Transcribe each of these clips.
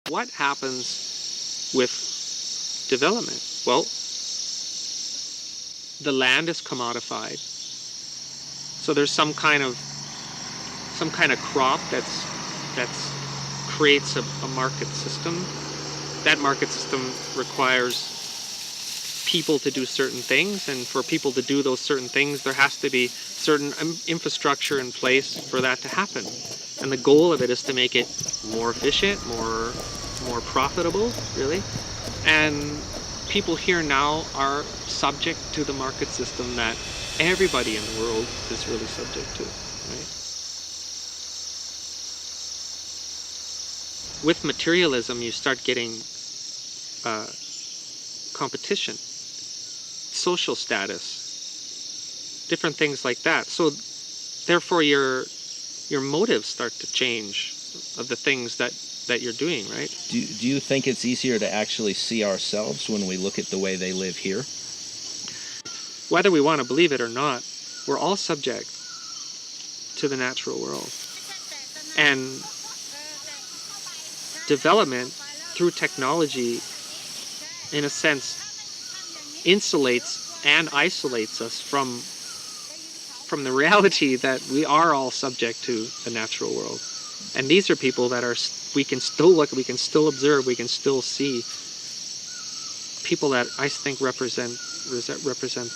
what happens with development? Well, the land is commodified. So there's some kind of crop that's creates a market system. That market system requires people to do certain things, and for people to do those certain things, there has to be certain infrastructure in place for that to happen. And the goal of it is to make it more efficient, more profitable, really. And people here now are subject to the market system that everybody in the world is really subject to, right? With materialism, you start getting competition, social status, different things like that. So therefore your motives start to change of the things that you're doing, right? Do you think it's easier to actually see ourselves when we look at the way they live here? Whether we want to believe it or not, we're all subject to the natural world. And development through technology, in a sense, insulates and isolates us from the reality that we are all subject to the natural world. And these are people that we can still look, we can still observe, we can still see. People that I think represent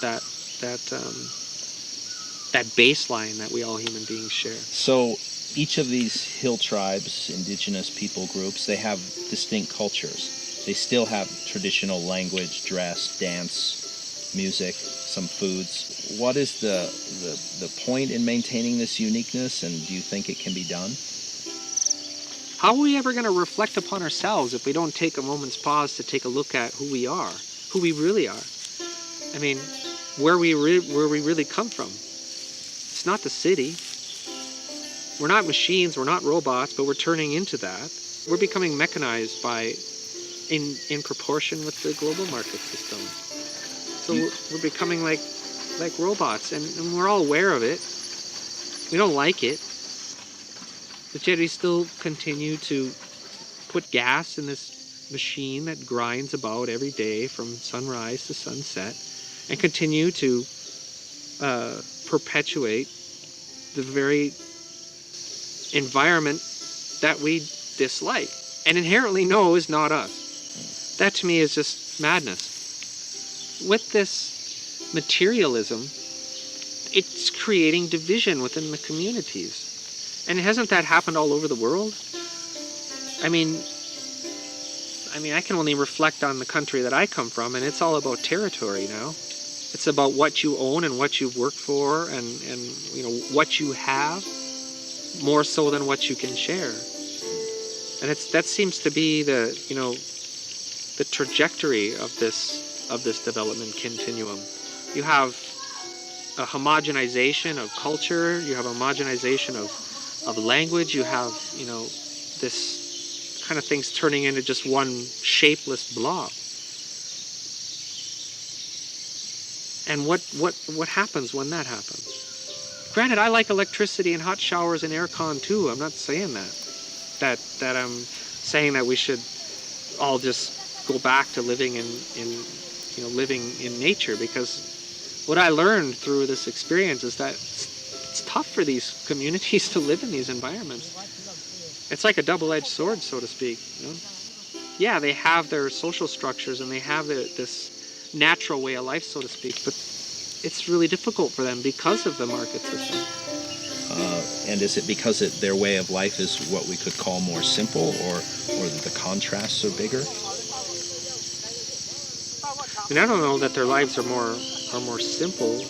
that baseline that we all human beings share. So each of these hill tribes, indigenous people groups, they have distinct cultures. They still have traditional language, dress, dance, music, some foods. What is the point in maintaining this uniqueness, and do you think it can be done? How are we ever going to reflect upon ourselves if we don't take a moment's pause to take a look at who we are, who we really are? I mean, where we really come from. It's not the city. We're not machines, we're not robots, but we're turning into that. We're becoming mechanized in proportion with the global market system. So we're becoming like robots, and we're all aware of it. We don't like it. But yet we still continue to put gas in this machine that grinds about every day from sunrise to sunset, and continue to perpetuate the very environment that we dislike and inherently know is not us. That to me is just madness. With this materialism, it's creating division within the communities. And hasn't that happened all over the world? I mean, I can only reflect on the country that I come from, and it's all about territory now. It's about what you own and what you've worked for, and what you have, more so than what you can share. And that seems to be the trajectory of this development continuum. You have a homogenization of culture, you have a homogenization of language, you have this kind of things turning into just one shapeless blob. And what happens when that happens? Granted, I like electricity and hot showers and aircon too. I'm not saying that I'm saying that we should all just go back to living in nature, because what I learned through this experience is that it's tough for these communities to live in these environments. It's like a double-edged sword, so to speak. Yeah, they have their social structures and they have this natural way of life, so to speak, but it's really difficult for them because of the market system. And is it because their way of life is what we could call more simple, or that the contrasts are bigger? I don't know that their lives are more simple.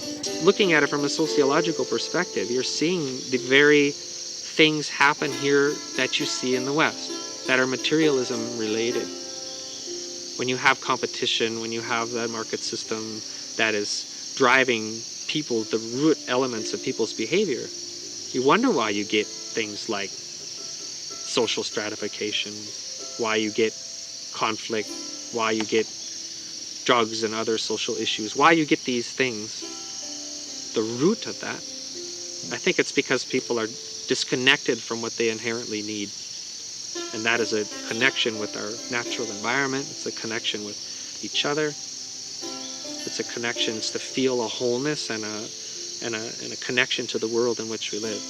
Looking at it from a sociological perspective, you're seeing the very things happen here that you see in the West that are materialism related. When you have competition, when you have that market system that is driving people, the root elements of people's behavior, you wonder why you get things like social stratification, why you get conflict, why you get drugs and other social issues, why you get these things. The root of that, I think it's because people are disconnected from what they inherently need. And that is a connection with our natural environment. It's a connection with each other. It's a connection. It's to feel a wholeness and a connection to the world in which we live.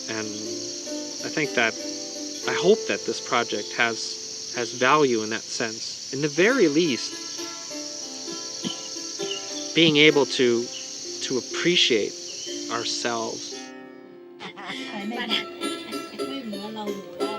And I think that, I hope that this project has value in that sense. In the very least, being able to appreciate ourselves. ไม่เหมือนเราอยู่แล้ว